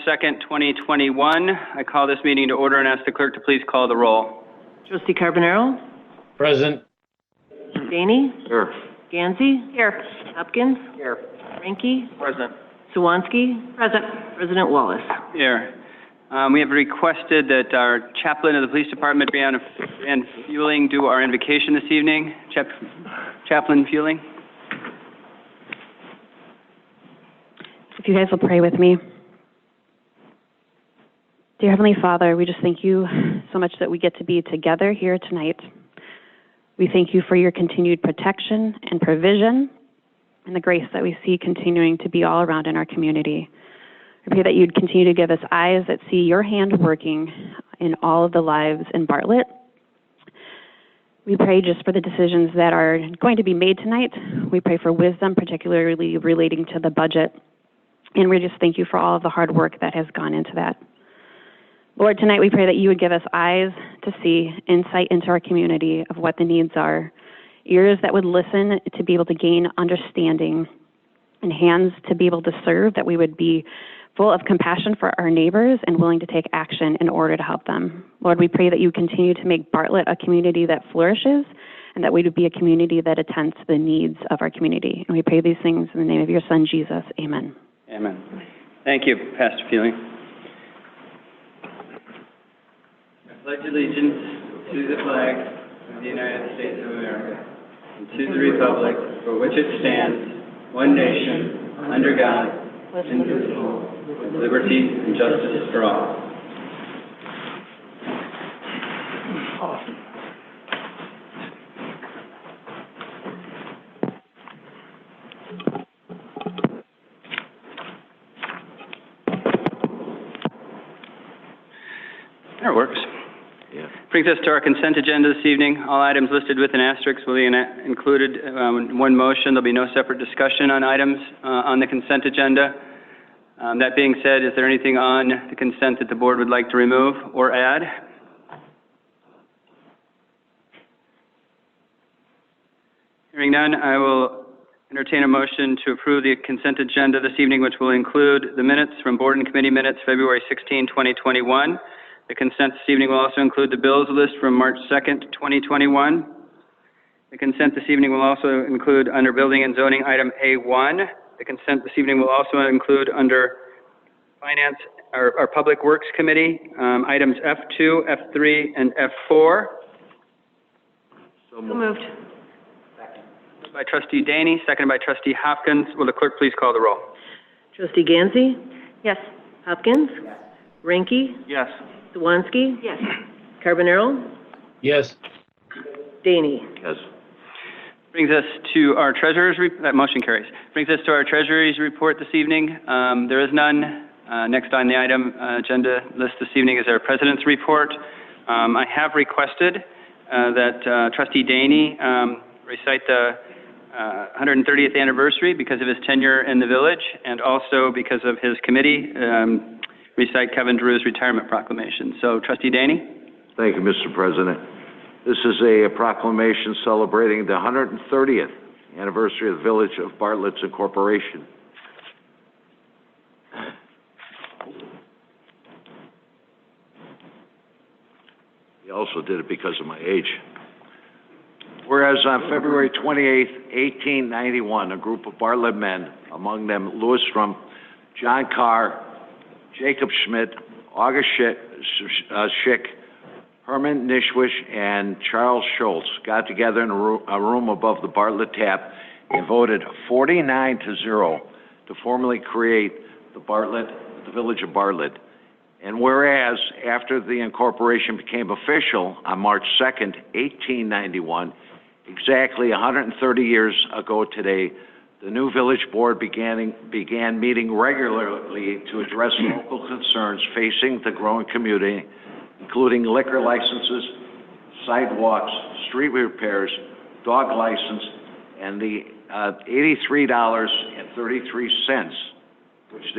2nd, 2021. I call this meeting to order and ask the clerk to please call the roll. Trustee Carbonaro? Present. Daney? Here. Gansey? Here. Hopkins? Here. REINKE? Present. Sawansky? Present. President Wallace? Here. We have requested that our chaplain of the police department, Brianna Fueling, do our invocation this evening. Chaplain Fueling. If you guys will pray with me. Dear Heavenly Father, we just thank you so much that we get to be together here tonight. We thank you for your continued protection and provision and the grace that we see continuing to be all around in our community. I pray that you'd continue to give us eyes that see your hand working in all of the lives in Bartlett. We pray just for the decisions that are going to be made tonight. We pray for wisdom, particularly relating to the budget. And we just thank you for all of the hard work that has gone into that. Lord, tonight we pray that you would give us eyes to see, insight into our community of what the needs are, ears that would listen to be able to gain understanding, and hands to be able to serve, that we would be full of compassion for our neighbors and willing to take action in order to help them. Lord, we pray that you continue to make Bartlett a community that flourishes and that we would be a community that attends to the needs of our community. And we pray these things in the name of your Son, Jesus. Amen. Amen. Thank you, Pastor Fueling. I pledge allegiance to the flag of the United States of America and to the republic for which it stands, one nation, under God, indivisible, with liberty and justice for all. That works. Yeah. Brings us to our consent agenda this evening. All items listed with an asterisk will be included in one motion. There'll be no separate discussion on items on the consent agenda. That being said, is there anything on the consent that the board would like to remove or add? Hearing none, I will entertain a motion to approve the consent agenda this evening, which will include the minutes from board and committee minutes February 16, 2021. The consent this evening will also include the bills list from March 2nd, 2021. The consent this evening will also include under Building and Zoning item A1. The consent this evening will also include under Finance or Public Works Committee items F2, F3, and F4. So moved. By Trustee Daney, seconded by Trustee Hopkins. Will the clerk please call the roll? Trustee Gansey? Yes. Hopkins? Yes. REINKE? Yes. Sawansky? Yes. Carbonaro? Yes. Daney? Yes. Brings us to our treasurer's that motion carries. Brings us to our treasurer's report this evening. There is none. Next on the item agenda list this evening is our president's report. I have requested that Trustee Daney recite the 130th anniversary because of his tenure in the village, and also because of his committee, recite Kevin DeRoo's retirement proclamation. So, Trustee Daney. Thank you, Mr. President. This is a proclamation celebrating the 130th anniversary of the Village of Bartlett's Incorporation. He also did it because of my age. Whereas on February 28, 1891, a group of Bartlett men, among them Louis Strum, John Carr, Jacob Schmidt, August Schick, Herman Nishwish, and Charles Schultz got together in a room above the Bartlett Tap and voted 49-0 to formally create the Village of Bartlett. And whereas after the incorporation became official on March 2nd, 1891, exactly 130 years ago today, the new village board began meeting regularly to address local concerns facing the growing community, including liquor licenses, sidewalks, street repairs, dog license, and the $83.33, which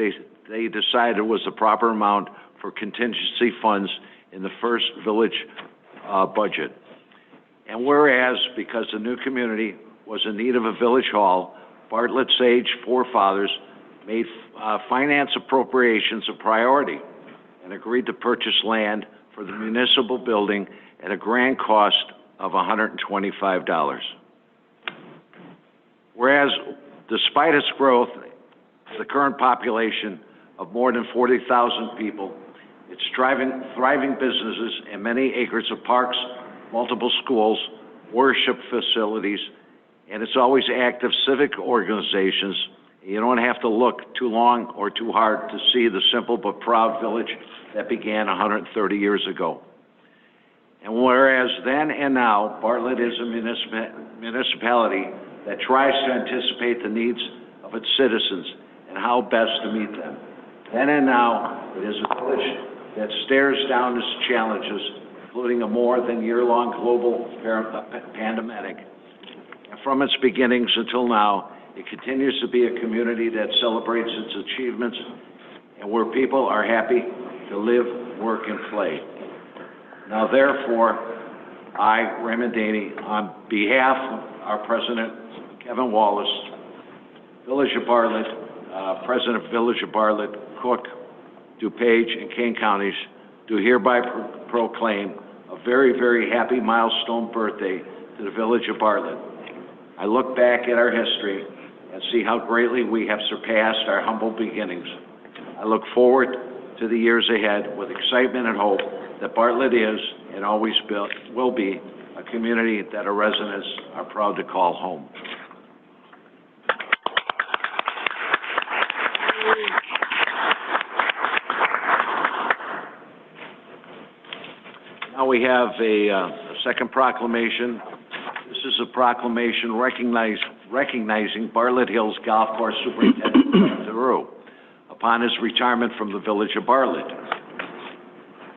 they decided was the proper amount for contingency funds in the first village budget. And whereas, because the new community was in need of a village hall, Bartlett's aged forefathers made finance appropriations a priority and agreed to purchase land for the municipal building at a grand cost of $125. Whereas, despite its growth, the current population of more than 40,000 people, its thriving businesses, and many acres of parks, multiple schools, worship facilities, and its always active civic organizations, you don't have to look too long or too hard to see the simple but proud village that began 130 years ago. And whereas then and now, Bartlett is a municipality that tries to anticipate the needs of its citizens and how best to meet them. Then and now, it is a village that stares down its challenges, including a more than year-long global pandemic. And from its beginnings until now, it continues to be a community that celebrates its achievements and where people are happy to live, work, and play. Now, therefore, I, Raymond Daney, on behalf of our President, Kevin Wallace, Village of Bartlett, President of Village of Bartlett, Cook, DuPage, and Kane counties, do hereby proclaim a very, very happy milestone birthday to the Village of Bartlett. I look back at our history and see how greatly we have surpassed our humble beginnings. I look forward to the years ahead with excitement and hope that Bartlett is and always will be a community that our residents are proud to call home. Now we have a second proclamation. This is a proclamation recognizing Bartlett Hills Golf Course Superintendent DeRoo upon his retirement from the Village of Bartlett.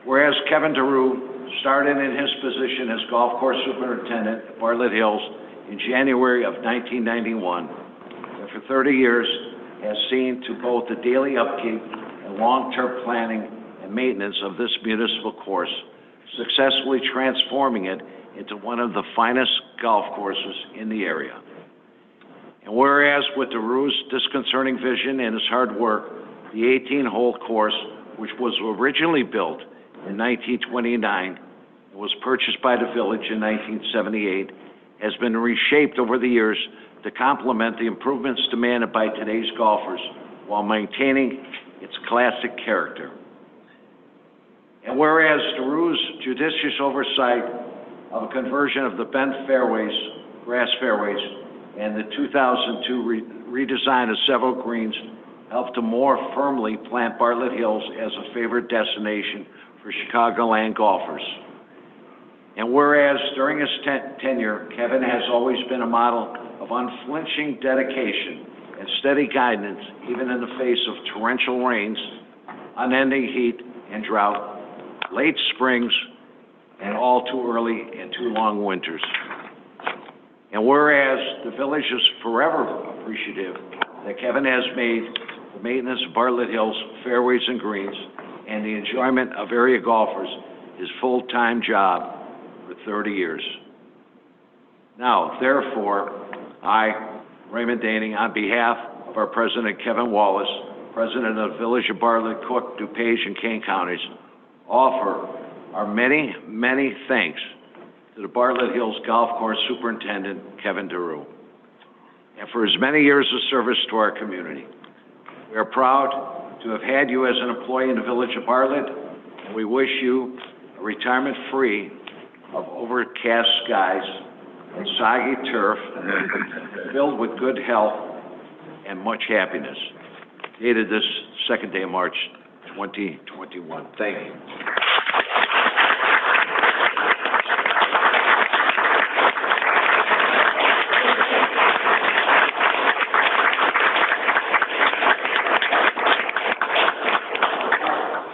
Whereas Kevin DeRoo started in his position as Golf Course Superintendent at Bartlett Hills in January of 1991, and for 30 years has seen to both the daily upkeep and long-term planning and maintenance of this municipal course, successfully transforming it into one of the finest golf courses in the area. And whereas with DeRoo's disconcerting vision and his hard work, the 18-hole course, which was originally built in 1929 and was purchased by the village in 1978, has been reshaped over the years to complement the improvements demanded by today's golfers while maintaining its classic character. And whereas DeRoo's judicious oversight of a conversion of the bent fairways, grass fairways, and the 2002 redesign of several greens helped to more firmly plant Bartlett Hills as a favorite destination for Chicagoland golfers. And whereas during his tenure, Kevin has always been a model of unflinching dedication and steady guidance, even in the face of torrential rains, unending heat and drought, late springs, and all too early and too long winters. And whereas the village is forever appreciative that Kevin has made the maintenance of Bartlett Hills fairways and greens and the enjoyment of area golfers his full-time job for 30 years. Now, therefore, I, Raymond Daney, on behalf of our President Kevin Wallace, President of the Village of Bartlett, Cook, DuPage, and Kane counties, offer our many, many thanks to the Bartlett Hills Golf Course Superintendent, Kevin DeRoo, and for his many years of service to our community. We are proud to have had you as an employee in the Village of Bartlett, and we wish you a retirement free of overcast skies and soggy turf, filled with good health and much happiness. Dated this second day of March, 2021. Thank you.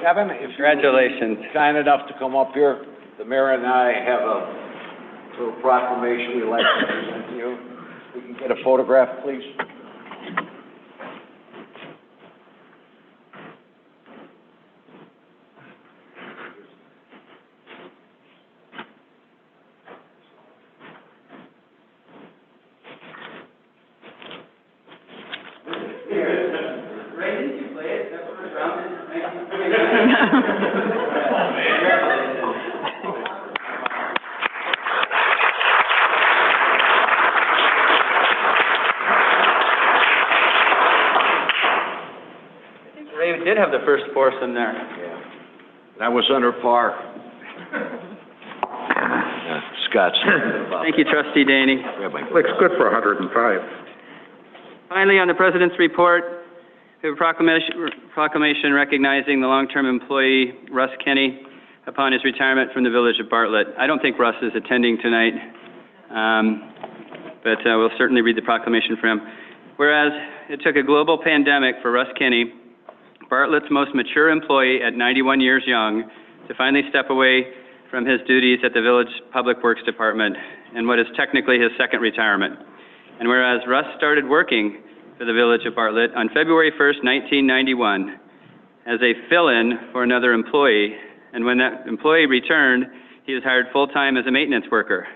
Kevin, if Congratulations. you're kind enough to come up here, the mayor and I have a little proclamation we'd like to present to you. We can get a photograph, please. Ray did have the first foursome there. That was under par. Scott's. Thank you, Trustee Daney. Looks good for 105. Finally, on the President's report, we have a proclamation recognizing the long-term employee, Russ Kinney, upon his retirement from the Village of Bartlett. I don't think Russ is attending tonight, but we'll certainly read the proclamation for him. Whereas it took a global pandemic for Russ Kinney, Bartlett's most mature employee at 91 years young, to finally step away from his duties at the Village Public Works Department in what is technically his second retirement. And whereas Russ started working for the Village of Bartlett on February 1st, 1991, as a fill-in for another employee, and when that employee returned, he was hired full-time as a maintenance worker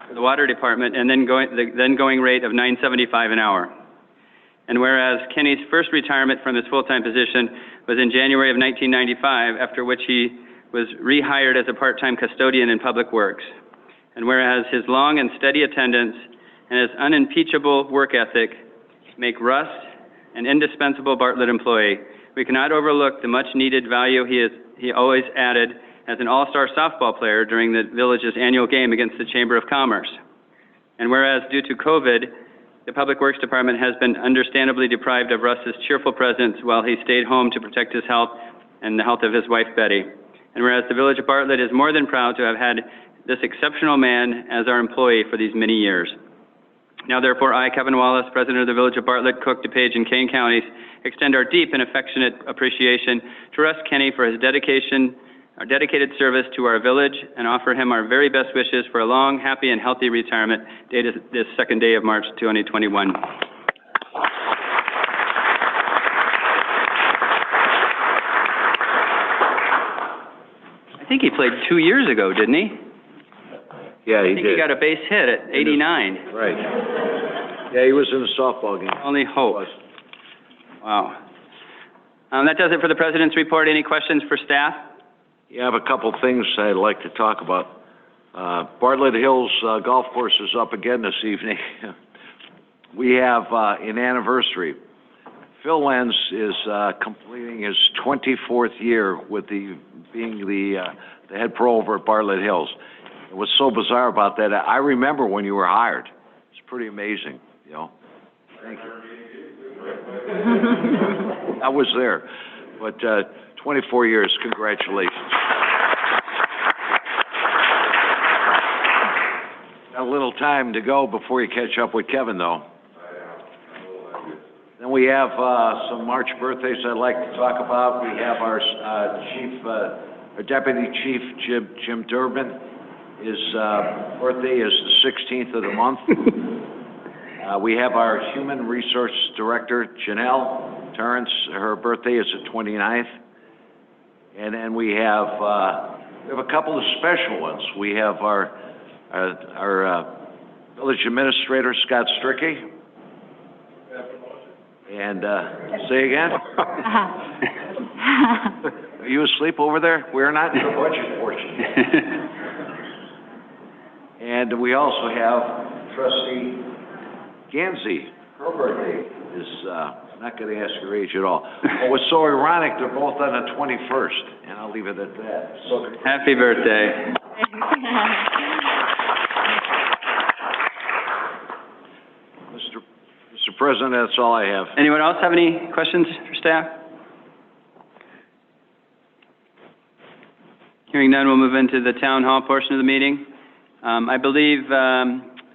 for the Water Department, and the then going rate of $9.75 an hour. And whereas Kinney's first retirement from his full-time position was in January of 1995, after which he was rehired as a part-time custodian in Public Works. And whereas his long and steady attendance and his unimpeachable work ethic make Russ an indispensable Bartlett employee, we cannot overlook the much-needed value he always added as an all-star softball player during the Village's annual game against the Chamber of Commerce. And whereas due to COVID, the Public Works Department has been understandably deprived of Russ's cheerful presence while he stayed home to protect his health and the health of his wife, Betty. And whereas the Village of Bartlett is more than proud to have had this exceptional man as our employee for these many years. Now therefore, I, Kevin Wallace, President of the Village of Bartlett, Cook, DuPage, and Kane Counties, extend our deep and affectionate appreciation to Russ Kinney for his dedicated service to our village, and offer him our very best wishes for a long, happy, and healthy retirement dated this second day of March 2021. I think he played 2 years ago, didn't he? Yeah, he I think did. he got a base hit at 89. Right. Yeah, he was in a softball game. Only hope. Wow. That does it for the President's report. Any questions for staff? Yeah, I have a couple things I'd like to talk about. Bartlett Hills Golf Course is up again this evening. We have an anniversary. Phil Lenz is completing his 24th year with being the head pro over at Bartlett Hills. What's so bizarre about that, I remember when you were hired. It's pretty amazing, you know. Thank you. I was there, but 24 years, congratulations. Got a little time to go before you catch up with Kevin, though. Then we have some March birthdays I'd like to talk about. We have our our Deputy Chief, Jim Durbin. His birthday is the 16th of the month. We have our Human Resource Director, Janelle Torrance. Her birthday is the 29th. And then we have a couple of special ones. We have our Village Administrator, Scott Strickey. And, say again? Are you asleep over there? We're not in the budget portion. And we also have Trustee Gansey. Her birthday is, I'm not going to ask your age at all. But what's so ironic, they're both on the 21st, and I'll leave it at that. So, Happy birthday. Mr. President, that's all I have. Anyone else have any questions for staff? Hearing none, we'll move into the town hall portion of the meeting. I believe,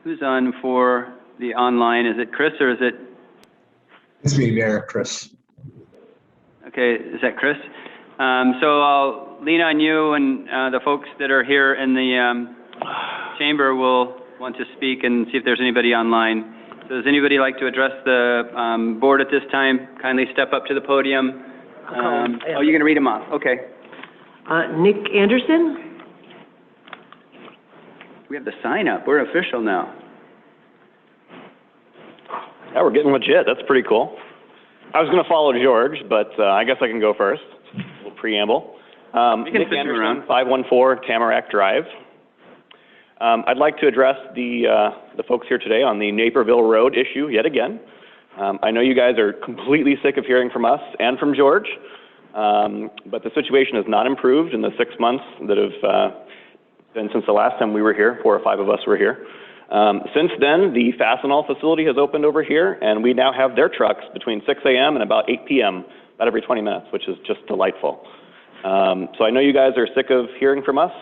who's on for the online? Is it Chris or is it? It's me, Mayor, Chris. Okay, is that Chris? So I'll lean on you, and the folks that are here in the chamber will want to speak and see if there's anybody online. So does anybody like to address the board at this time? Kindly step up to the podium. Oh, you're going to read them off. Okay. Nick Anderson? We have the sign up. We're official now. Yeah, we're getting legit. That's pretty cool. I was going to follow George, but I guess I can go first. preamble. You can Nick switch them Anderson, around. 514 Tamarack Drive. I'd like to address the folks here today on the Naperville Road issue yet again. I know you guys are completely sick of hearing from us and from George, but the situation has not improved in the 6 months that have been since the last time we were here, 4 or 5 of us were here. Since then, the Fastenal facility has opened over here, and we now have their trucks between 6 a.m. and about 8 p.m., about every 20 minutes, which is just delightful. So I know you guys are sick of hearing from us.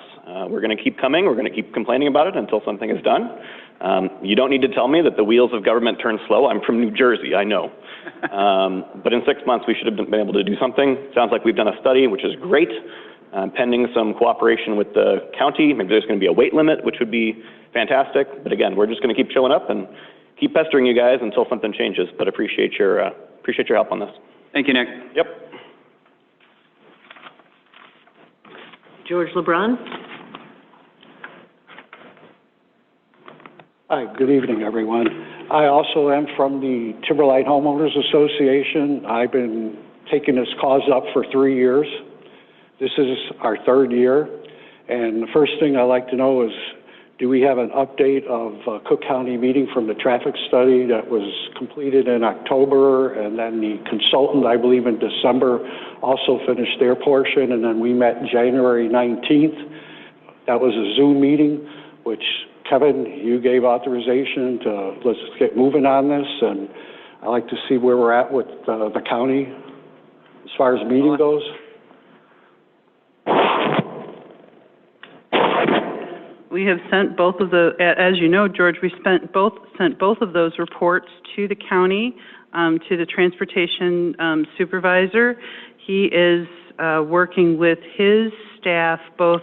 We're going to keep coming. We're going to keep complaining about it until something is done. You don't need to tell me that the wheels of government turn slow. I'm from New Jersey, I know. But in 6 months, we should have been able to do something. Sounds like we've done a study, which is great, pending some cooperation with the county. Maybe there's going to be a weight limit, which would be fantastic. But again, we're just going to keep showing up and keep pestering you guys until something changes. But appreciate your help on this. Thank you, Nick. Yep. George LeBron? Hi, good evening, everyone. I also am from the Timberline Homeowners Association. I've been taking this cause up for 3 years. This is our 3rd year. And the first thing I'd like to know is, do we have an update of Cook County meeting from the traffic study that was completed in October, and then the consultant, I believe in December, also finished their portion, and then we met January 19th. That was a Zoom meeting, which Kevin, you gave authorization to let's get moving on this, and I'd like to see where we're at with the county as far as meeting goes. We have sent both of the, as you know, George, we sent both of those reports to the county, to the transportation supervisor. He is working with his staff, both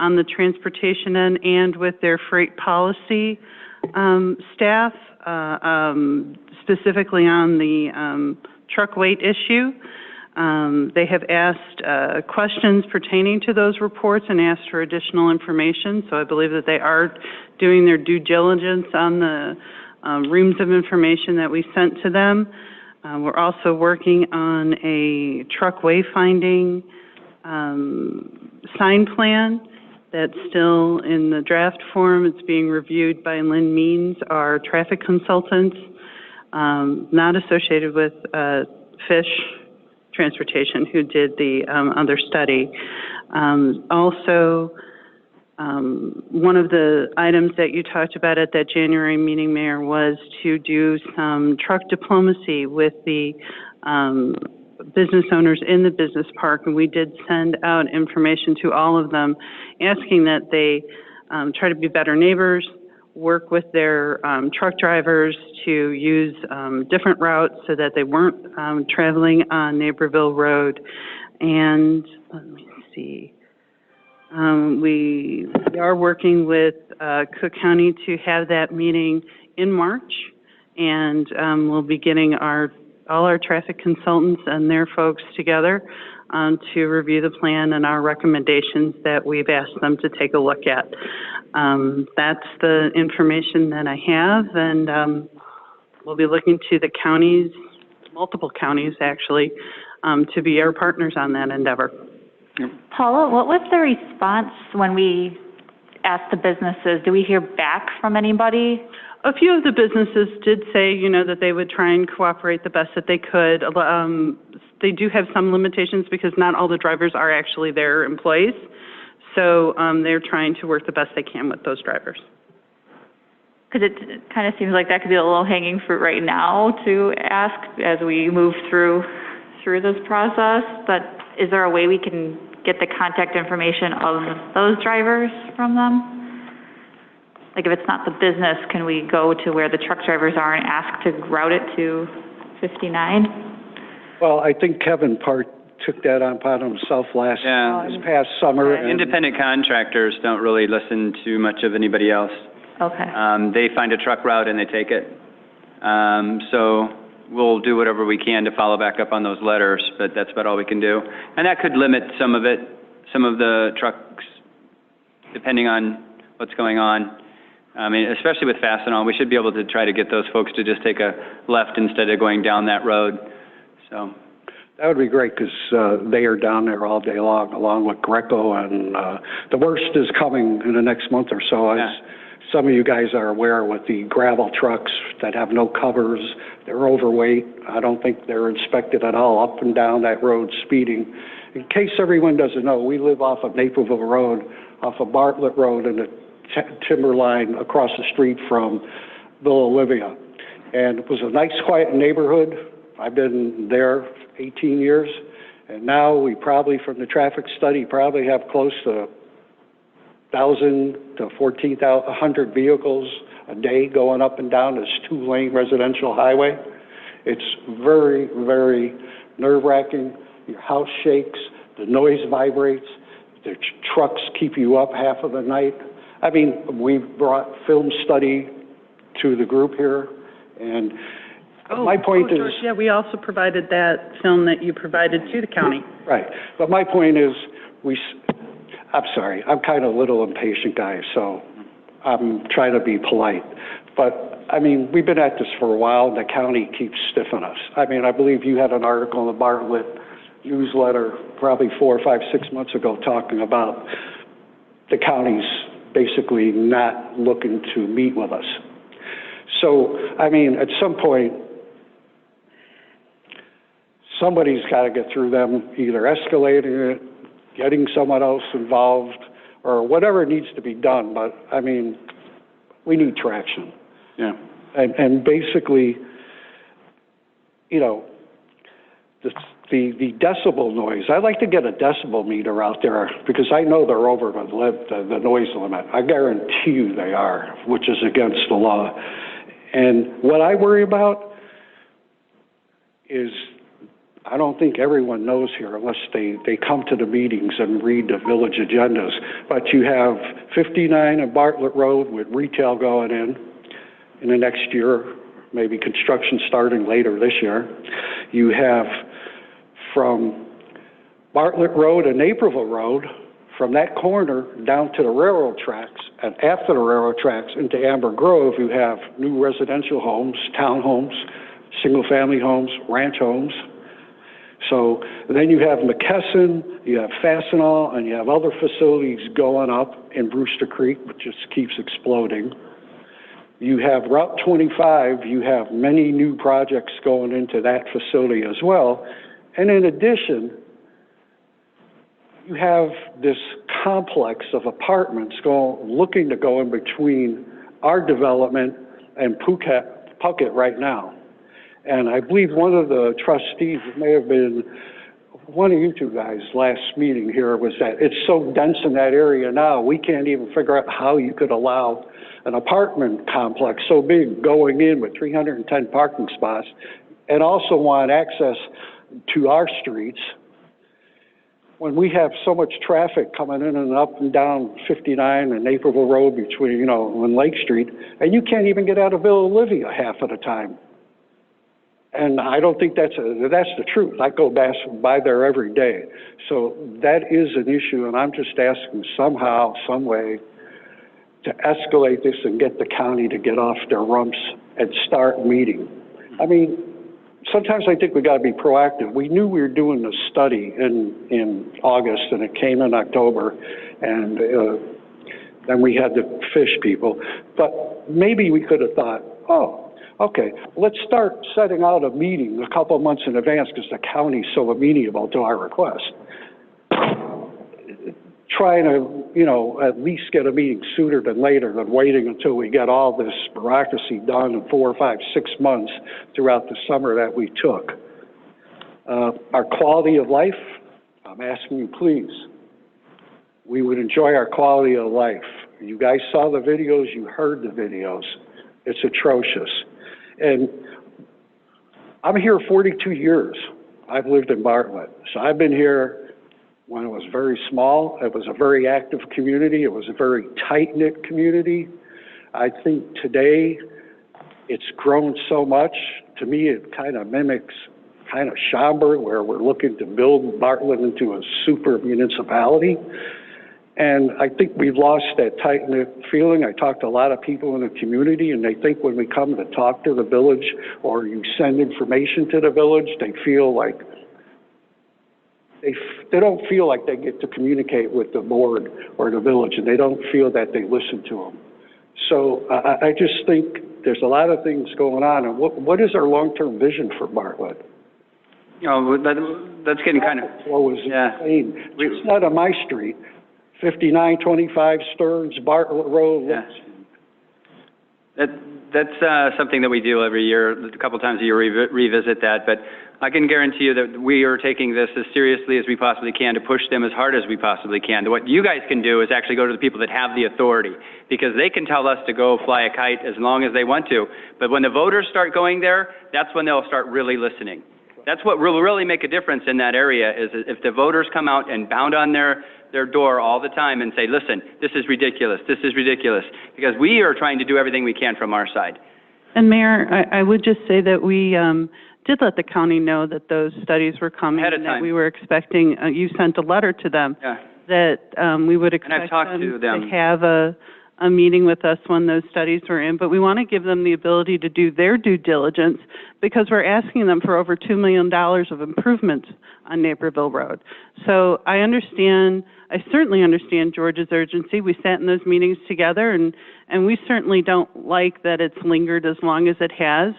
on the transportation end and with their freight policy staff, specifically on the truck weight issue. They have asked questions pertaining to those reports and asked for additional information, so I believe that they are doing their due diligence on the reams of information that we sent to them. We're also working on a truck wayfinding sign plan that's still in the draft form. It's being reviewed by Lynn Means, our traffic consultant, not associated with Fish Transportation, who did the other study. Also, one of the items that you talked about at that January meeting, Mayor, was to do some truck diplomacy with the business owners in the business park, and we did send out information to all of them asking that they try to be better neighbors, work with their truck drivers to use different routes so that they weren't traveling on Naperville Road. And let me see, we are working with Cook County to have that meeting in March, and we'll be getting all our traffic consultants and their folks together to review the plan and our recommendations that we've asked them to take a look at. That's the information that I have, and we'll be looking to the counties, multiple counties actually, to be our partners on that endeavor. Paula, what was the response when we asked the businesses? Do we hear back from anybody? A few of the businesses did say, that they would try and cooperate the best that they could. They do have some limitations because not all the drivers are actually their employees. So they're trying to work the best they can with those drivers. Because it kind of seems like that could be a little hanging fruit right now to ask as we move through this process. But is there a way we can get the contact information of those drivers from them? Like if it's not the business, can we go to where the truck drivers are and ask to route it to 59? Well, I think Kevin took that upon himself this past summer. And independent contractors don't really listen to much of anybody else. Okay. They find a truck route and they take it. So we'll do whatever we can to follow back up on those letters, but that's about all we can do. And that could limit some of the trucks, depending on what's going on. I mean, especially with Fastenal, we should be able to try to get those folks to just take a left instead of going down that road. So That would be great, because they are down there all day long, along with Greco, and the worst is coming in the next month or so, as some of you guys are aware, with the gravel trucks that have no covers. They're overweight. I don't think they're inspected at all up and down that road speeding. In case everyone doesn't know, we live off of Naperville Road, off of Bartlett Road, and the timber line across the street from Villa Olivia. And it was a nice, quiet neighborhood. I've been there 18 years, and now we probably, from the traffic study, probably have close to 1,000 to 1,400 vehicles a day going up and down this 2-lane residential highway. It's very, very nerve-wracking. Your house shakes, the noise vibrates, the trucks keep you up half of the night. I mean, we've brought film study to the group here, and my point is... George, yeah, we also provided that film that you provided to the county. Right, but my point is, I'm sorry, I'm kind of a little impatient guy, so I'm trying to be polite. But, I mean, we've been at this for a while, and the county keeps stiffing us. I mean, I believe you had an article in the Bartlett newsletter probably 4 or 5, 6 months ago talking about the county's basically not looking to meet with us. So, I mean, at some point, somebody's got to get through them, either escalating it, getting someone else involved, or whatever needs to be done. But, I mean, we need traction. Yeah. And basically, you know, the decibel noise, I like to get a decibel meter out there, because I know they're over the noise limit. I guarantee you they are, which is against the law. And what I worry about is, I don't think everyone knows here unless they come to the meetings and read the village agendas, but you have 59 and Bartlett Road with retail going in the next year, maybe construction starting later this year. You have from Bartlett Road and Naperville Road, from that corner down to the railroad tracks, and after the railroad tracks into Amber Grove, you have new residential homes, townhomes, single-family homes, ranch homes. So then you have McKesson, you have Fastenal, and you have other facilities going up in Brewster Creek, which just keeps exploding. You have Route 25, you have many new projects going into that facility as well. And in addition, you have this complex of apartments looking to go in between our development and Puckett right now. And I believe one of the trustees, it may have been one of you two guys last meeting here, was that it's so dense in that area now, we can't even figure out how you could allow an apartment complex so big going in with 310 parking spots and also want access to our streets when we have so much traffic coming in and up and down 59 and Naperville Road between, you know, and Lake Street, and you can't even get out of Villa Olivia half of the time. And I don't think that's the truth. I go by there every day. So that is an issue, and I'm just asking somehow, some way, to escalate this and get the county to get off their rumps and start meeting. I mean, sometimes I think we got to be proactive. We knew we were doing the study in August, and it came in October, and then we had the fish people. But maybe we could have thought, oh, okay, let's start setting out a meeting a couple of months in advance because the county's so amenable to our request. Trying to, you know, at least get a meeting sooner than later than waiting until we get all this bureaucracy done in 4 or 5, 6 months throughout the summer that we took. Our quality of life, I'm asking you, please. We would enjoy our quality of life. You guys saw the videos, you heard the videos. It's atrocious. And I'm here 42 years. I've lived in Bartlett. So I've been here when it was very small. It was a very active community. It was a very tight-knit community. I think today it's grown so much. To me, it kind of mimics kind of Schaumburg, where we're looking to build Bartlett into a super municipality. And I think we've lost that tight-knit feeling. I talked to a lot of people in the community, and they think when we come to talk to the village or you send information to the village, they feel like they don't feel like they get to communicate with the board or the village, and they don't feel that they listen to them. So I just think there's a lot of things going on, and what is our long-term vision for Bartlett? You know, that's getting kind of, Flow is insane. It's not on my street. 5925 Stearns, Bartlett Road. yeah. That's something that we do every year, a couple times a year, revisit that, but I can guarantee you that we are taking this as seriously as we possibly can to push them as hard as we possibly can. What you guys can do is actually go to the people that have the authority, because they can tell us to go fly a kite as long as they want to, but when the voters start going there, that's when they'll start really listening. That's what will really make a difference in that area, is if the voters come out and pound on their door all the time and say, listen, this is ridiculous, because we are trying to do everything we can from our side. And Mayor, I would just say that we did let the county know that those studies were coming. Ahead of and time. that we were expecting, you sent a letter to them. Yeah. That we would expect I've talked to them. to have a meeting with us when those studies were in, but we want to give them the ability to do their due diligence, because we're asking them for over $2 million of improvements on Naperville Road. So I certainly understand George's urgency. We sat in those meetings together, and we certainly don't like that it's lingered as long as it has.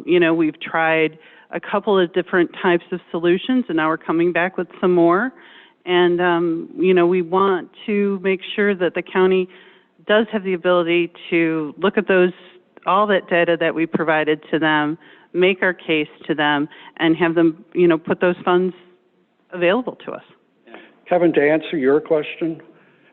You know, we've tried a couple of different types of solutions, and now we're coming back with some more. And, you know, we want to make sure that the county does have the ability to look at all that data that we provided to them, make our case to them, and have them, you know, put those funds available to us. Kevin, to answer your question,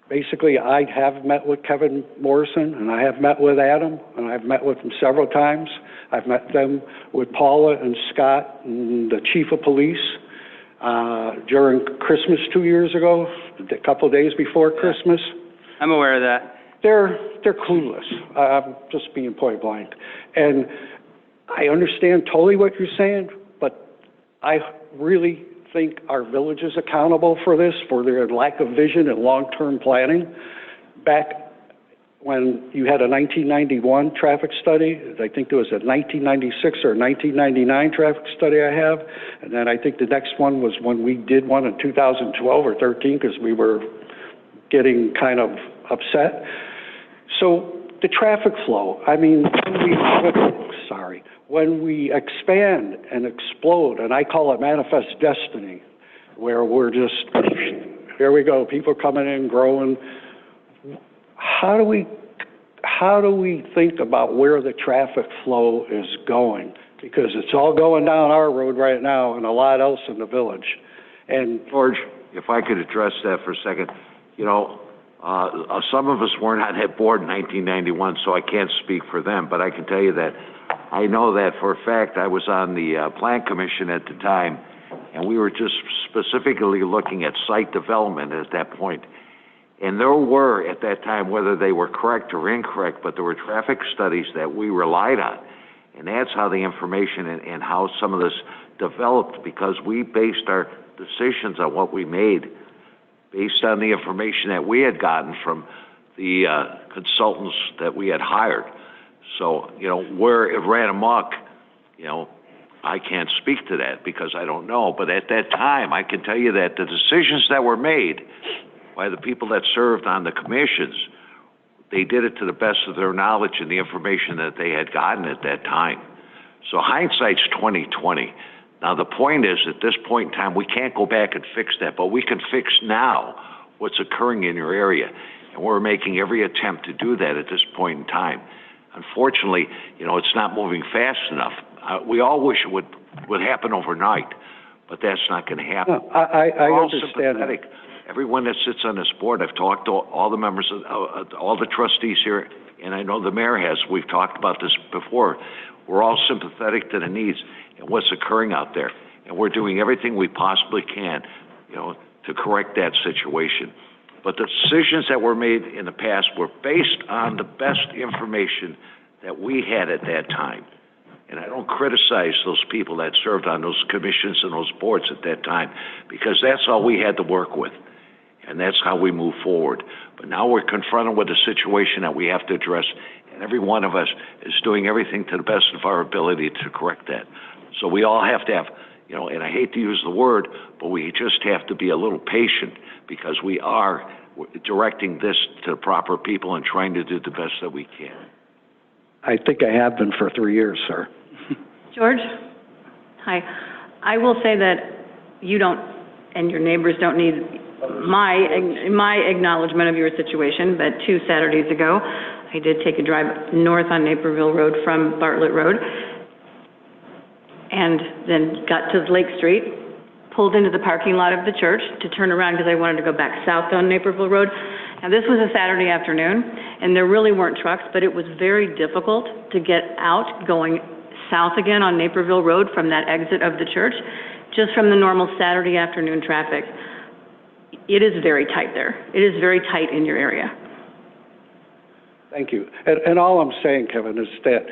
basically I have met with Kevin Morrison, and I have met with Adam, and I've met with them several times. I've met them with Paula and Scott and the chief of police during Christmas 2 years ago, a couple of days before Christmas. I'm aware of that. They're clueless. I'm just being point blank. And I understand totally what you're saying, but I really think our village is accountable for this, for their lack of vision and long-term planning. Back when you had a 1991 traffic study, I think there was a 1996 or 1999 traffic study I have, and then I think the next one was when we did one in 2012 or 13, because we were getting kind of upset. So the traffic flow, I mean, when we expand and explode, and I call it manifest destiny, where we're just, here we go, people coming in, growing. How do we think about where the traffic flow is going? Because it's all going down our road right now and a lot else in the village. And George, if I could address that for a second, you know, some of us were not at board in 1991, so I can't speak for them, but I can tell you that I know that for a fact. I was on the Plan Commission at the time, and we were just specifically looking at site development at that point. And there were, at that time, whether they were correct or incorrect, but there were traffic studies that we relied on. And that's how the information and how some of this developed, because we based our decisions on what we made based on the information that we had gotten from the consultants that we had hired. So, you know, where it ran amok, you know, I can't speak to that because I don't know. But at that time, I can tell you that the decisions that were made by the people that served on the commissions, they did it to the best of their knowledge and the information that they had gotten at that time. So hindsight's 20/20. Now, the point is, at this point in time, we can't go back and fix that, but we can fix now what's occurring in your area. And we're making every attempt to do that at this point in time. Unfortunately, you know, it's not moving fast enough. We all wish it would happen overnight, but that's not going to happen. No, I understand that. Everyone that sits on this board, I've talked to all the members of all the trustees here, and I know the mayor has. We've talked about this before. We're all sympathetic to the needs and what's occurring out there, and we're doing everything we possibly can, you know, to correct that situation. But the decisions that were made in the past were based on the best information that we had at that time. And I don't criticize those people that served on those commissions and those boards at that time, because that's all we had to work with. And that's how we move forward. But now we're confronted with a situation that we have to address, and every one of us is doing everything to the best of our ability to correct that. So we all have to have you know, and I hate to use the word, but we just have to be a little patient because we are directing this to the proper people and trying to do the best that we can. I think I have been for 3 years, sir. George? Hi. I will say that you don't, and your neighbors don't need my acknowledgement of your situation, but 2 Saturdays ago, I did take a drive north on Naperville Road from Bartlett Road, and then got to Lake Street, pulled into the parking lot of the church to turn around because I wanted to go back south on Naperville Road. Now, this was a Saturday afternoon, and there really weren't trucks, but it was very difficult to get out going south again on Naperville Road from that exit of the church, just from the normal Saturday afternoon traffic. It is very tight there. It is very tight in your area. Thank you. And all I'm saying, Kevin, is that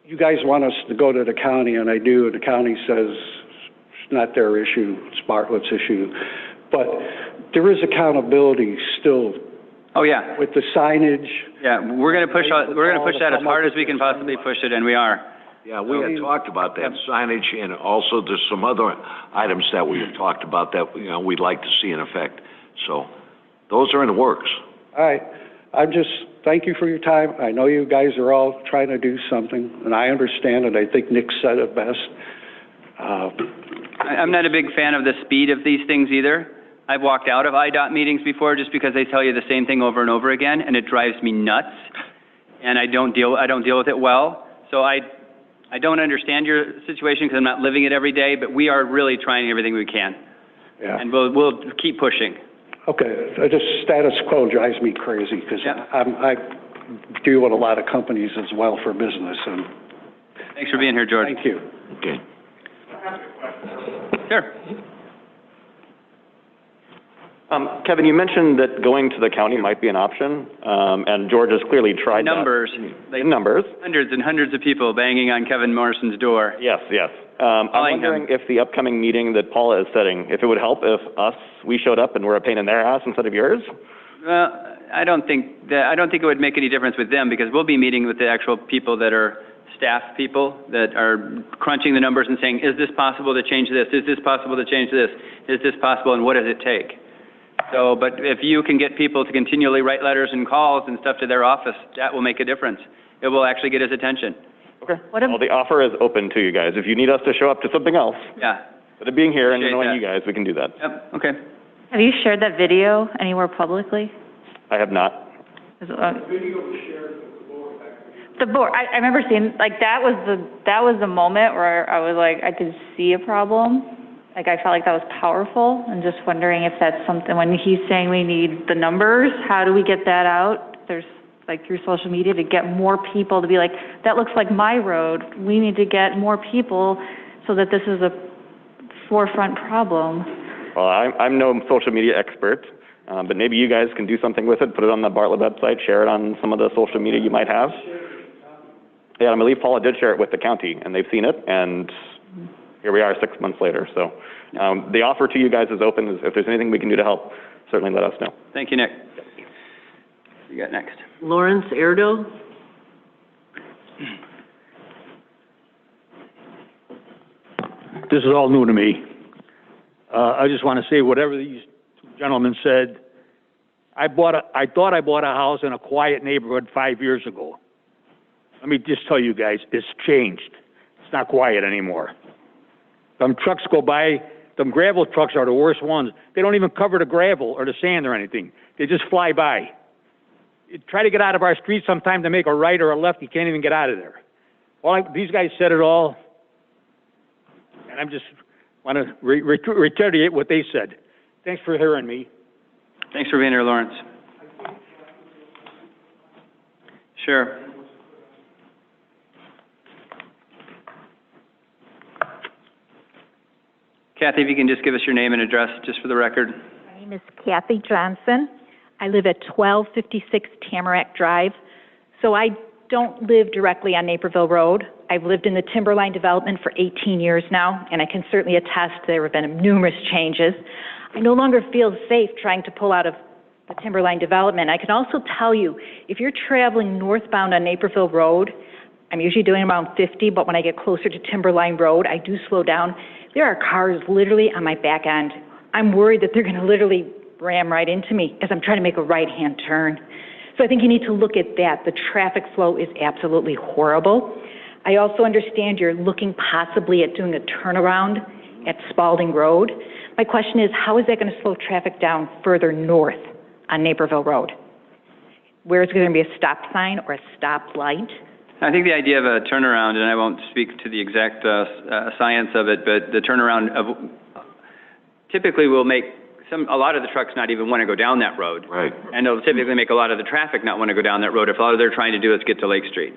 you guys want us to go to the county, and I do, and the county says it's not their issue, it's Bartlett's issue. But there is accountability still. Oh, yeah. With the signage. Yeah, we're going to push that as hard as we can possibly push it, and we are. Yeah, we had talked about that signage, and also there's some other items that we had talked about that, you know, we'd like to see in effect. So those are in the works. All right. Thank you for your time. I know you guys are all trying to do something, and I understand it. I think Nick said it best. I'm not a big fan of the speed of these things either. I've walked out of IDOT meetings before just because they tell you the same thing over and over again, and it drives me nuts, and I don't deal with it well. So I don't understand your situation because I'm not living it every day, but we are really trying everything we can. Yeah. And we'll keep pushing. Okay. Just status quo drives me crazy because I deal with a lot of companies as well for business. And thanks for being here, George. Thank you. Okay. Sure. Kevin, you mentioned that going to the county might be an option, and George has clearly tried numbers. Like numbers. Hundreds and hundreds of people banging on Kevin Morrison's door. Yes, yes. I'm wondering if the upcoming meeting that Paula is setting, if it would help if we showed up and we're a pain in their ass instead of yours? Well, I don't think it would make any difference with them because we'll be meeting with the actual people that are staff people that are crunching the numbers and saying, is this possible to change this? Is this possible to change this? Is this possible, and what does it take? So, but if you can get people to continually write letters and calls and stuff to their office, that will make a difference. It will actually get his attention. Okay. Well, the offer is open to you guys. If you need us to show up to something else, instead of being here and knowing you guys, we can do that. Yep. Okay. Have you shared that video anywhere publicly? I have not. The video was shared with the board. The board, I remember seeing, like, that was the moment where I was like, I could see a problem. Like, I felt like that was powerful, and just wondering if that's something, when he's saying we need the numbers, how do we get that out? There's, like, through social media to get more people to be like, that looks like my road. We need to get more people so that this is a forefront problem. Well, I'm no social media expert, but maybe you guys can do something with it, put it on the Bartlett website, share it on some of the social media you might have. Yeah, I believe Paula did share it with the county, and they've seen it, and here we are 6 months later. So the offer to you guys is open. If there's anything we can do to help, certainly let us know. Thank you, Nick. You got next. Lawrence Erdo? This is all new to me. I just want to say whatever these two gentlemen said. I thought I bought a house in a quiet neighborhood 5 years ago. Let me just tell you guys, it's changed. It's not quiet anymore. Them trucks go by, them gravel trucks are the worst ones. They don't even cover the gravel or the sand or anything. They just fly by. You try to get out of our street sometime to make a right or a left, you can't even get out of there. These guys said it all, and I'm just want to reiterate what they said. Thanks for hearing me. Thanks for being here, Lawrence. Sure. Kathy, if you can just give us your name and address, just for the record. My name is Kathy Johnson. I live at 1256 Tamarack Drive. So I don't live directly on Naperville Road. I've lived in the Timberline development for 18 years now, and I can certainly attest there have been numerous changes. I no longer feel safe trying to pull out of the Timberline development. I can also tell you, if you're traveling northbound on Naperville Road, I'm usually doing around 50, but when I get closer to Timberline Road, I do slow down. There are cars literally on my back end. I'm worried that they're going to literally ram right into me as I'm trying to make a right-hand turn. So I think you need to look at that. The traffic flow is absolutely horrible. I also understand you're looking possibly at doing a turnaround at Spalding Road. My question is, how is that going to slow traffic down further north on Naperville Road? Where is there going to be a stop sign or a stop light? I think the idea of a turnaround, and I won't speak to the exact science of it, but the turnaround typically will make a lot of the trucks not even want to go down that road. Right. And it'll typically make a lot of the traffic not want to go down that road if all they're trying to do is get to Lake Street.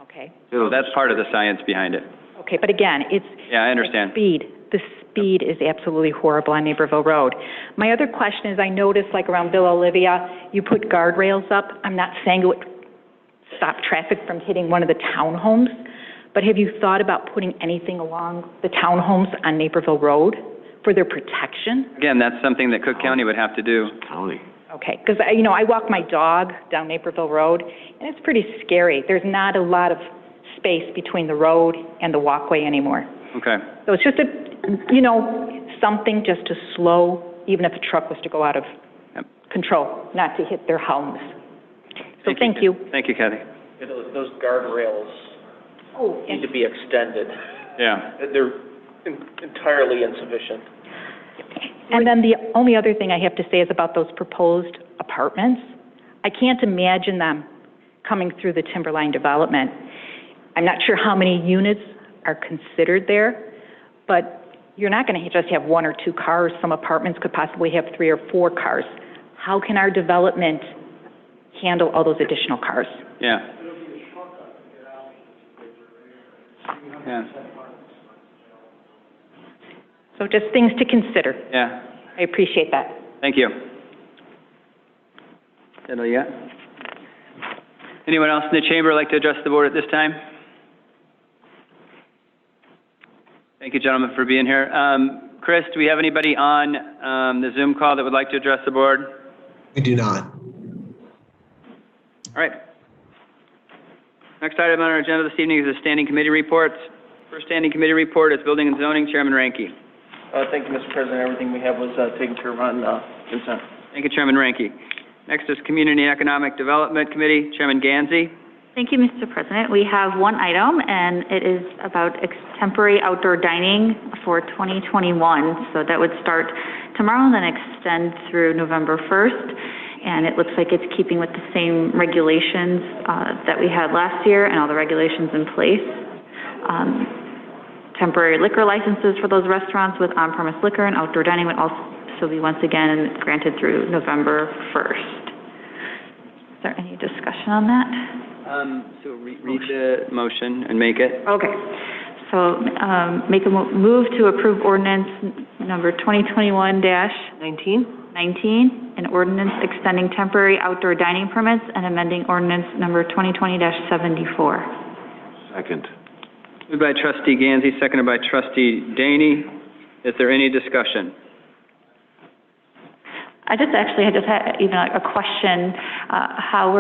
Okay. So that's part of the science behind it. Okay, but again, it's Yeah, I understand. the speed is absolutely horrible on Naperville Road. My other question is, I noticed like around Villa Olivia, you put guardrails up. I'm not saying it would stop traffic from hitting one of the townhomes, but have you thought about putting anything along the townhomes on Naperville Road for their protection? Again, that's something that Cook County would have to do. County. Okay, because, I walk my dog down Naperville Road, and it's pretty scary. There's not a lot of space between the road and the walkway anymore. Okay. So it's just something just to slow, even if a truck was to go out of control, not to hit their homes. So thank you. Thank you, Kathy. Yeah, those guardrails need to be extended. Yeah. They're entirely insufficient. And then the only other thing I have to say is about those proposed apartments. I can't imagine them coming through the Timberline development. I'm not sure how many units are considered there, but you're not going to just have one or two cars. Some apartments could possibly have 3 or 4 cars. How can our development handle all those additional cars? Yeah. Yeah. So just things to consider. Yeah. I appreciate that. Thank you. Is that all you got? Anyone else in the chamber like to address the board at this time? Thank you, gentlemen, for being here. Chris, do we have anybody on the Zoom call that would like to address the board? We do not. All right. Next item on our agenda this evening is the standing committee reports. First standing committee report is Building and Zoning, Chairman REINKE. Thank you, Mr. President. Everything we have was taken care of on consent. Thank you, Chairman REINKE. Next is Community and Economic Development Committee, Chairman Gansey. Thank you, Mr. President. We have one item, and it is about temporary outdoor dining for 2021. So that would start tomorrow and then extend through November 1st. And it looks like it's keeping with the same regulations that we had last year and all the regulations in place. Temporary liquor licenses for those restaurants with on-premise liquor and outdoor dining would also be once again granted through November 1st. Is there any discussion on that? So read the motion and make it. Okay. So make a move to approve ordinance number 2021-19, an ordinance extending temporary outdoor dining permits and amending ordinance number 2020-74. Second. Moved by Trustee Gansey, seconded by Trustee Daney. Is there any discussion? I just had even a question. How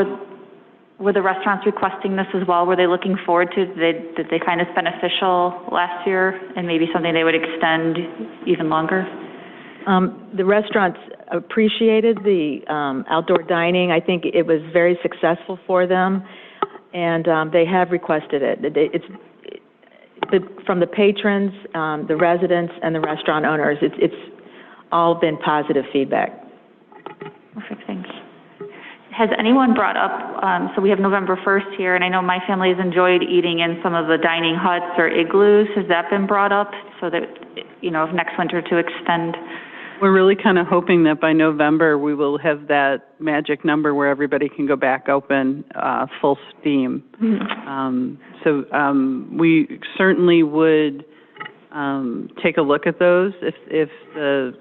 were the restaurants requesting this as well? Were they looking forward to it? Did they find this beneficial last year and maybe something they would extend even longer? The restaurants appreciated the outdoor dining. I think it was very successful for them, and they have requested it. From the patrons, the residents, and the restaurant owners, it's all been positive feedback. Perfect, thanks. Has anyone brought up, so we have November 1st here, and I know my family has enjoyed eating in some of the dining huts or igloos. Has that been brought up so that, if next winter to extend? We're really kind of hoping that by November we will have that magic number where everybody can go back open full steam. Mm-hmm. So we certainly would take a look at those if the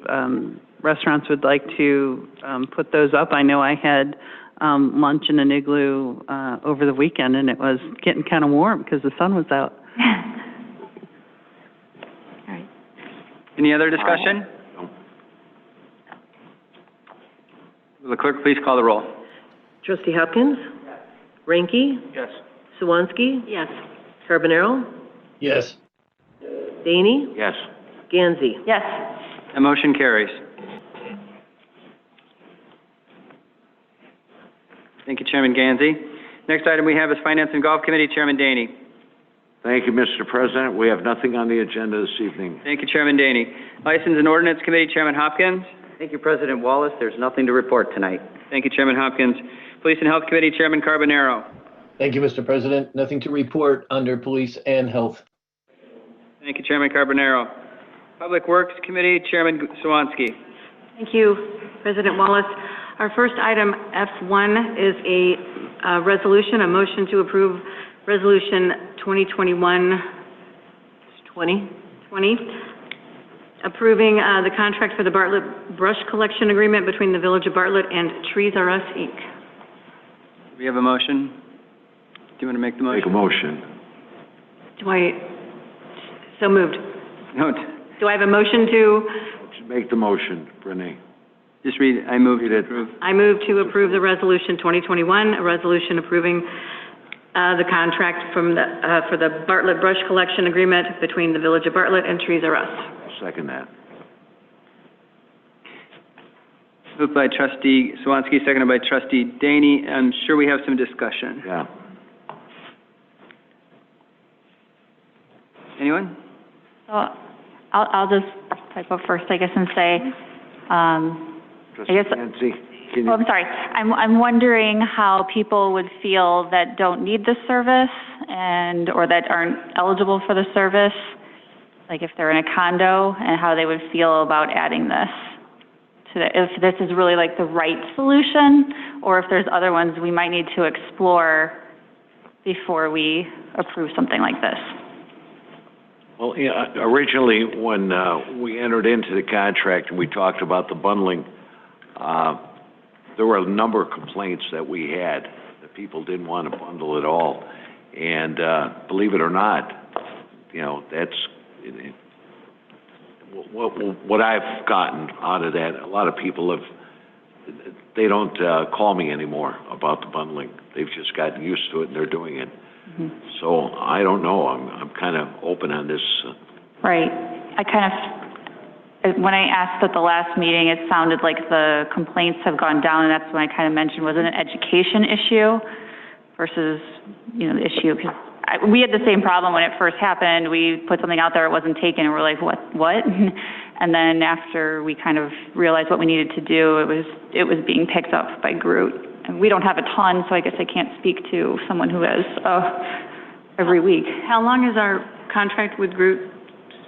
restaurants would like to put those up. I know I had lunch in an igloo over the weekend, and it was getting kind of warm because the sun was out. All right. Any other discussion? Will the clerk please call the roll? Trustee Hopkins? Yes. REINKE? Yes. Swansky, Yes. Carbonaro, Yes. Daney, Yes. Gansey. Yes. The motion carries. Thank you, Chairman Gansey. Next item we have is Finance and Golf Committee, Chairman Daney. Thank you, Mr. President. We have nothing on the agenda this evening. Thank you, Chairman Daney. License and Ordinance Committee, Chairman Hopkins. Thank you, President Wallace. There's nothing to report tonight. Thank you, Chairman Hopkins. Police and Health Committee, Chairman Carbonaro. Thank you, Mr. President. Nothing to report under Police and Health. Thank you, Chairman Carbonaro. Public Works Committee, Chairman Swansky. Thank you, President Wallace. Our first item, F1, is a resolution, a motion to approve Resolution 2021-20, approving the contract for the Bartlett brush collection agreement between the Village of Bartlett and TREASURE'S, Inc. Do we have a motion? Do you want to make the motion? Make a motion. So moved. No, Do I have a motion to? Make the motion, Renee. just read it. I move to approve. I move to approve the Resolution 2021, a resolution approving the contract from for the Bartlett brush collection agreement between the Village of Bartlett and TREASURE'S. Second that. Moved by Trustee Swansky, seconded by Trustee Daney. I'm sure we have some discussion. Yeah. Anyone? So I'll just type up first, I guess, and say, I guess. Nancy, can you? Oh, I'm sorry. I'm wondering how people would feel that don't need this service or that aren't eligible for the service, like if they're in a condo, and how they would feel about adding this to if this is really like the right solution, or if there's other ones we might need to explore before we approve something like this. Well, yeah, originally, when we entered into the contract and we talked about the bundling, there were a number of complaints that we had that people didn't want to bundle at all. And believe it or not, you know, that's what I've gotten out of that. A lot of people they don't call me anymore about the bundling. They've just gotten used to it and they're doing it. Mm-hmm. So I don't know. I'm kind of open on this. Right. When I asked at the last meeting, it sounded like the complaints have gone down, and that's when I kind of mentioned, was it an education issue versus, you know, the issue, because we had the same problem when it first happened. We put something out there, it wasn't taken, and we're like, what? And then after we kind of realized what we needed to do, it was being picked up by Groot. And we don't have a ton, so I guess I can't speak to someone who has every week. How long is our contract with Groot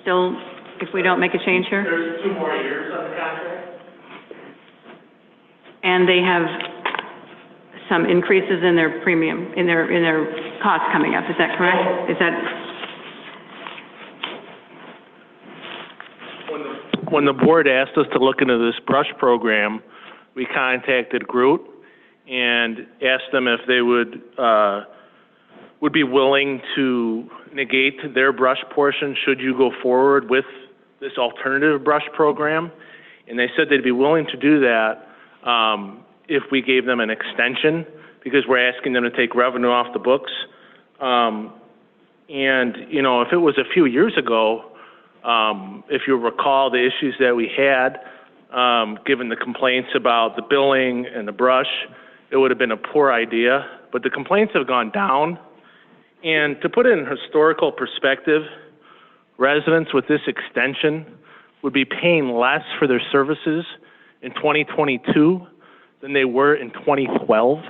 still, if we don't make a change here? There's 2 more years on the contract. And they have some increases in their premium, in their costs coming up, is that correct? Is that? When the board asked us to look into this brush program, we contacted Groot and asked them if they would be willing to negate their brush portion should you go forward with this alternative brush program. And they said they'd be willing to do that if we gave them an extension, because we're asking them to take revenue off the books. And, you know, if it was a few years ago, if you recall the issues that we had, given the complaints about the billing and the brush, it would have been a poor idea. But the complaints have gone down. And to put it in historical perspective, residents with this extension would be paying less for their services in 2022 than they were in 2012.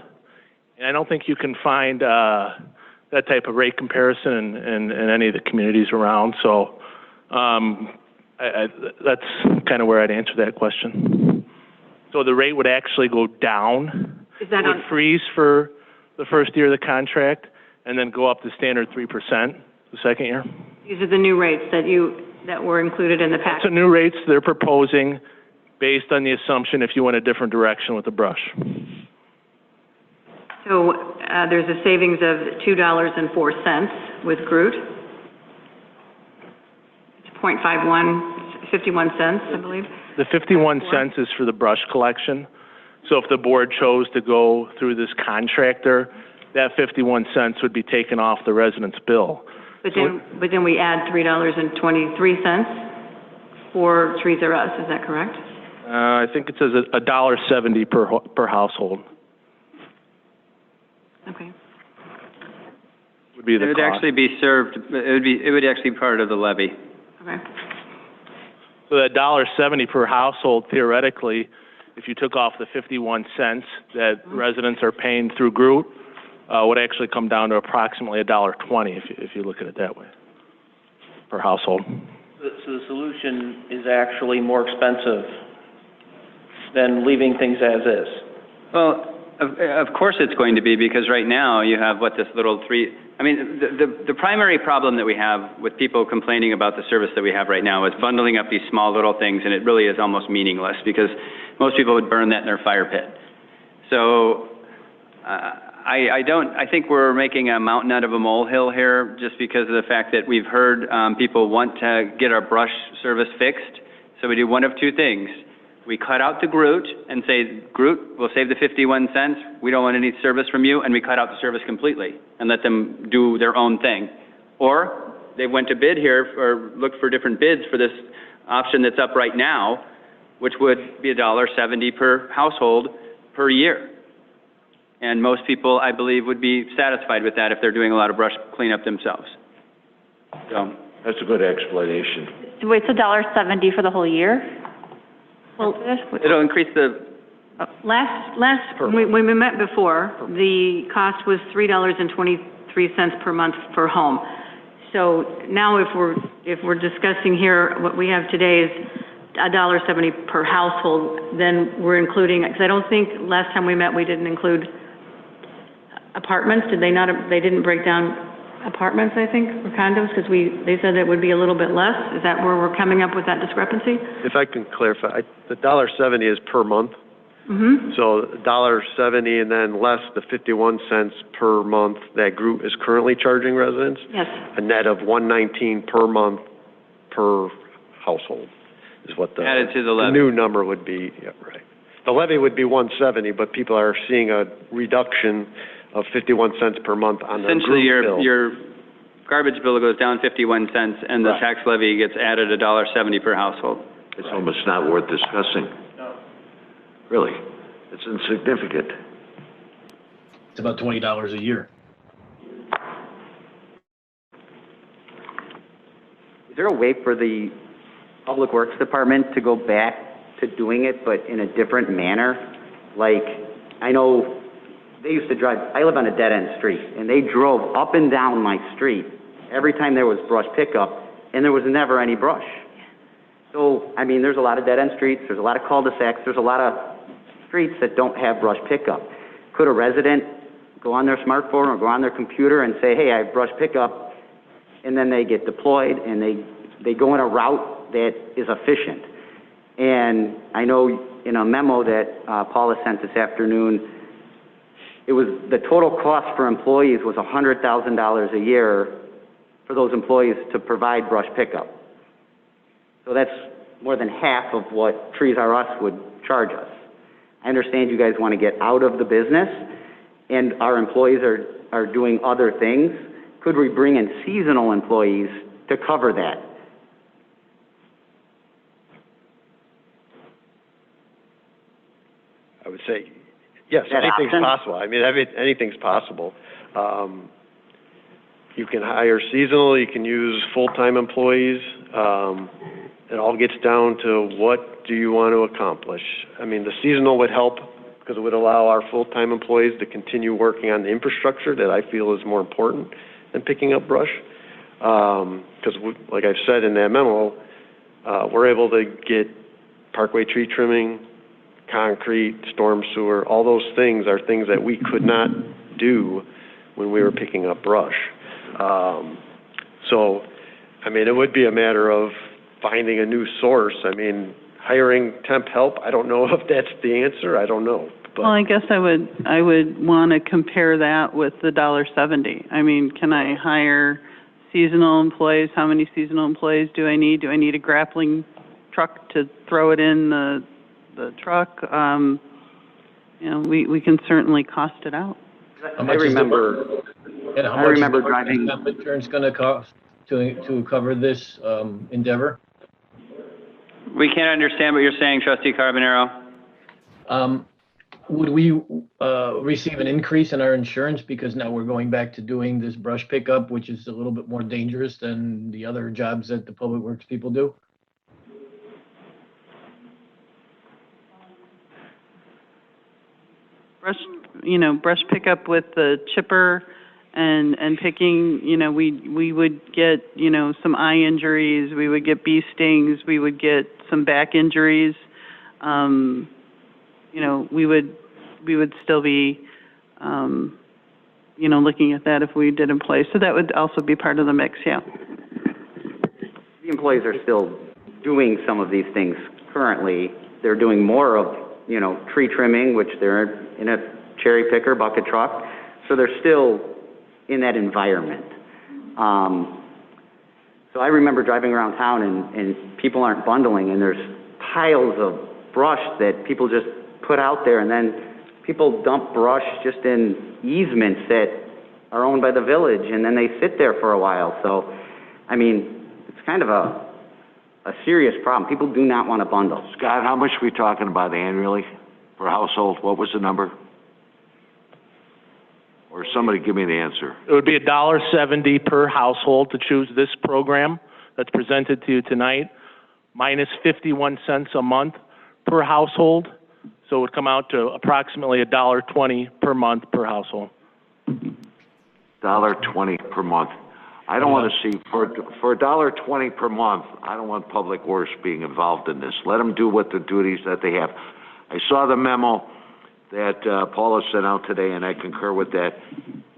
And I don't think you can find that type of rate comparison in any of the communities around. So that's kind of where I'd answer that question. So the rate would actually go down. Is that it would freeze for the first year of the contract and then go up to standard 3% the second year. These are the new rates that were included in the package. That's the new rates they're proposing based on the assumption if you went a different direction with the brush. So there's a savings of $2.04 with Groot. It's 0.51, 51 cents, I believe. The 51 cents is for the brush collection. So if the board chose to go through this contractor, that 51 cents would be taken off the resident's bill. But then we add $3.23 for TREASURE'S, is that correct? I think it says $1.70 per household Okay. would be the It would cost. actually be served, it would actually be part of the levy. Okay. So that $1.70 per household, theoretically, if you took off the 51 cents that residents are paying through GROUT, would actually come down to approximately $1.20 if you look at it that way, per household. So the solution is actually more expensive than leaving things as is? Well, of course it's going to be, because right now you have this little the primary problem that we have with people complaining about the service that we have right now is bundling up these small little things, and it really is almost meaningless because most people would burn that in their fire pit. So I think we're making a mountain out of a molehill here just because of the fact that we've heard people want to get our brush service fixed. So we do one of two things. We cut out the GROUT and say, GROUT, we'll save the 51 cents. We don't want any service from you. And we cut out the service completely and let them do their own thing. Or they went to bid here or looked for different bids for this option that's up right now, which would be $1.70 per household per year. And most people, I believe, would be satisfied with that if they're doing a lot of brush cleanup themselves. So That's a good explanation. Wait, it's $1.70 for the whole year? Well, it'll increase the when we met before, the cost was $3.23 per month per home. So now if we're discussing here, what we have today is $1.70 per household, then we're including, because I don't think last time we met we didn't include apartments. Did they not? They didn't break down apartments, I think, or condos, because they said it would be a little bit less. Is that where we're coming up with that discrepancy? If I can clarify, the $1.70 is per month. Mm-hmm. So $1.70 and then less the 51 cents per month that group is currently charging residents. Yes. A net of $119 per month per household is what the added to the levy. new number would be. Yeah, right. The levy would be $170, but people are seeing a reduction of 51 cents per month on the essentially group bill. your garbage bill goes down 51 cents and the tax levy gets added $1.70 per household. It's almost not worth discussing. No. Really. It's insignificant. It's about $20 a year. Is there a way for the Public Works Department to go back to doing it, but in a different manner? Like, I know they used to drive, I live on a dead-end street, and they drove up and down my street every time there was brush pickup, and there was never any brush. So, I mean, there's a lot of dead-end streets, there's a lot of cul-de-sacs, there's a lot of streets that don't have brush pickup. Could a resident go on their smartphone or go on their computer and say, hey, I have brush pickup, and then they get deployed, and they go in a route that is efficient? And I know in a memo that Paula sent this afternoon, it was the total cost for employees was $100,000 a year for those employees to provide brush pickup. So that's more than half of what TREASURE'S would charge us. I understand you guys want to get out of the business, and our employees are doing other things. Could we bring in seasonal employees to cover that? I would say, yes, anything's possible. I mean, anything's possible. You can hire seasonal, you can use full-time employees. It all gets down to what do you want to accomplish. I mean, the seasonal would help because it would allow our full-time employees to continue working on the infrastructure that I feel is more important than picking up brush. Because, like I've said in that memo, we're able to get parkway tree trimming, concrete, storm sewer, all those things are things that we could not do when we were picking up brush. So, I mean, it would be a matter of finding a new source. I mean, hiring temp help, I don't know if that's the answer. I don't know. But well, I guess I would want to compare that with the $1.70. I mean, can I hire seasonal employees? How many seasonal employees do I need? Do I need a grappling truck to throw it in the truck? You know, we can certainly cost it out. How much is the- remember, And how I much is remember the driving- health insurance going to cost to cover this endeavor? We can't understand what you're saying, trustee Carbonaro. Would we receive an increase in our insurance because now we're going back to doing this brush pickup, which is a little bit more dangerous than the other jobs that the public works people do? Brush pickup with the chipper and picking, we would get, some eye injuries, we would get bee stings, we would get some back injuries. We would still be, looking at that if we did employ. So that would also be part of the mix, yeah. The employees are still doing some of these things currently. They're doing more of, tree trimming, which they're in a cherry picker, bucket truck. So they're still in that environment. So I remember driving around town and people aren't bundling, and there's piles of brush that people just put out there, and then people dump brush just in easements that are owned by the village, and then they sit there for a while. So, it's kind of a serious problem. People do not want to bundle. Scott, how much are we talking about annually per household? What was the number? Or somebody give me the answer. It would be $1.70 per household to choose this program that's presented to you tonight, minus 51 cents a month per household. So it would come out to approximately $1.20 per month per household. $1.20 per month. I don't want to see, for $1.20 per month, I don't want Public Works being involved in this. Let them do what the duties that they have. I saw the memo that Paula sent out today, and I concur with that.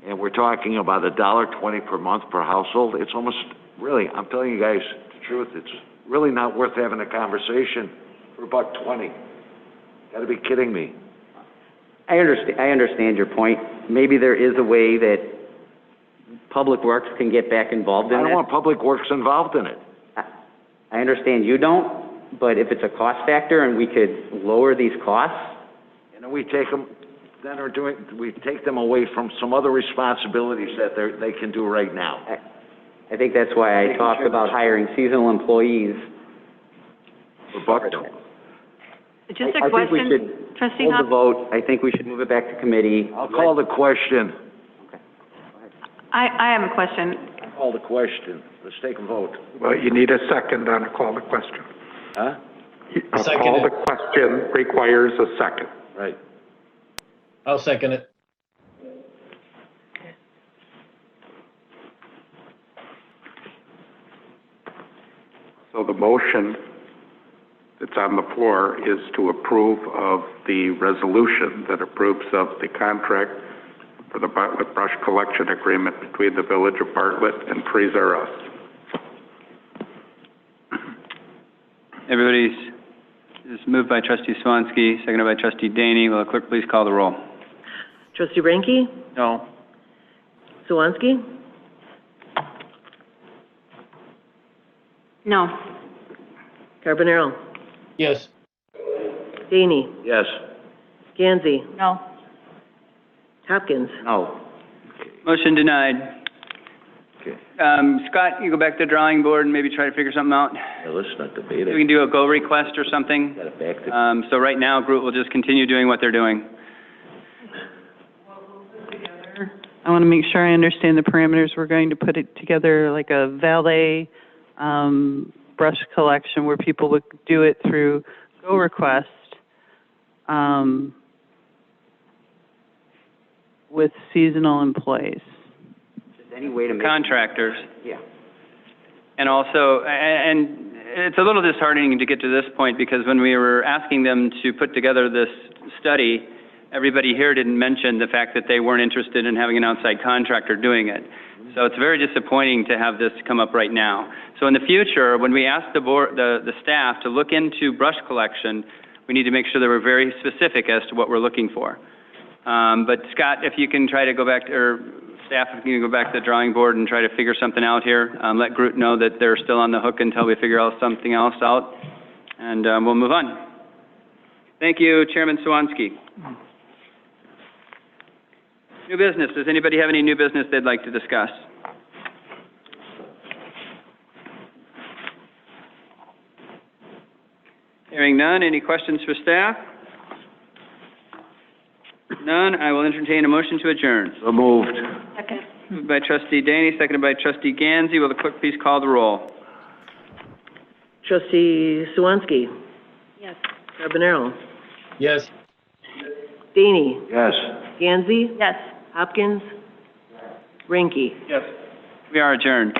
And we're talking about $1.20 per month per household. It's almost, really, I'm telling you guys the truth, it's really not worth having a conversation for $1.20. Got to be kidding me. I understand your point. Maybe there is a way that Public Works can get back involved in I that. don't want Public Works involved in it. I understand you don't, but if it's a cost factor and we could lower these costs. And then we take them, we take them away from some other responsibilities that they can do right now. I think that's why I talked about hiring seasonal employees. For $1. Just a question, trustee Hold Hoff? the vote. I think we should move it back to committee. I'll call the question. I have a question. I'll call the question. Let's take a vote. Well, you need a second on a call to question. Huh? A call to question requires a second. Right. I'll second it. So the motion that's on the floor is to approve of the resolution that approves of the contract for the Bartlett brush collection agreement between the Village of Bartlett and TREASURE'S. Everybody's, this is moved by trustee Swansky, seconded by trustee Daney. Will the clerk please call the roll? Trustee REINKE? No. Swansky? No. Carbonaro? Yes. Daney? Yes. Gansey? No. Hopkins? No. Motion denied. Okay. Scott, you go back to the drawing board and maybe try to figure something out. Yeah, let's not debate We it. can do a go request or something. Got it back to. So right now, group will just continue doing what they're doing. I want to make sure I understand the parameters. We're going to put it together like a valet brush collection where people would do it through Go Request with seasonal employees. Just any way to make. Contractors. Yeah. And also, and it's a little disheartening to get to this point because when we were asking them to put together this study, everybody here didn't mention the fact that they weren't interested in having an outside contractor doing it. So it's very disappointing to have this come up right now. So in the future, when we ask the board, the staff to look into brush collection, we need to make sure that we're very specific as to what we're looking for. But Scott, if you can try to go back to, or staff, if you can go back to the drawing board and try to figure something out here, let Groot know that they're still on the hook until we figure out something else out, and we'll move on. Thank you, Chairman Swansky. New business. Does anybody have any new business they'd like to discuss? Hearing none. Any questions for staff? None. I will entertain a motion to adjourn. So moved. Second. Moved by trustee Daney, seconded by trustee Gansey. Will the clerk please call the roll? Trustee Suwanski. Yes. Carbonaro. Yes. Daney. Yes. Gansey. Yes. Hopkins. REINKE. Yes. We are adjourned.